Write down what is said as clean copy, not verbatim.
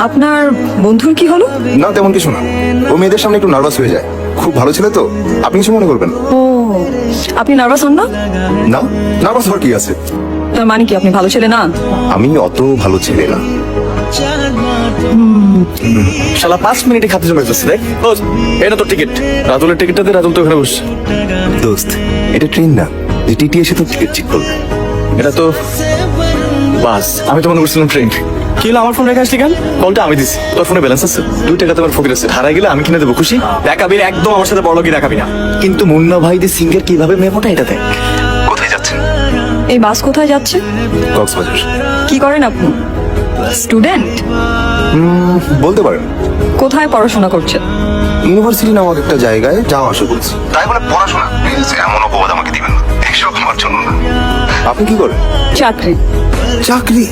আপনার বন্ধুর কি হলো? না তেমন কিছু না, ও মেয়েদের সামনে একটু নার্ভাস হয়ে যায়। খুব ভালো ছিল তো, আপনি কিছু মনে করবেন ও, আপনি নার্ভাস হন না? না? নার্ভাস হওয়ার কি আছে? তার মানে কি আপনি ভালো ছেলে না? আমি অত ভালো ছেলে না। শালা 5 মিনিটে খাতে জমে যাচ্ছে। দেখ এটা তো টিকিট, রাতুলের টিকিটটা দে, রাতুল তো ওখানে বসে। দোস্ত, এটা ট্রেন না যে টিটি এসে তো টিকিট চেক করবে। এটা তো বাস, আমি তো মনে করছিলাম ট্রেন। কি হলো, আমার ফোন রেখে আসলি কেন? কলটা আমি দিছি, তোর ফোনে ব্যালেন্স আছে? 2 টাকা তোমার ফকির আছে, হারাই গেলে আমি কিনে দেবো, খুশি? দেখাবি না, একদম আমার সাথে বড় কি দেখাবি না। কিন্তু মুন্না ভাই দি সিঙ্গার কিভাবে মেমোটা এটা দেখ। কোথায় যাচ্ছেন? এই বাস কোথায় যাচ্ছে? কক্সবাজার। কি করেন আপনি? স্টুডেন্ট? বলতে পারেন। কোথায় পড়াশোনা করছেন? ইউনিভার্সিটি নামক একটা জায়গায় যাওয়া আসা করছি। তাই বলে পড়াশোনা? প্লিজ এমন অপবাদ আমাকে দিবেন না, এসব আমার জন্য না। আপনি কি করেন? চাকরি। চাকরি?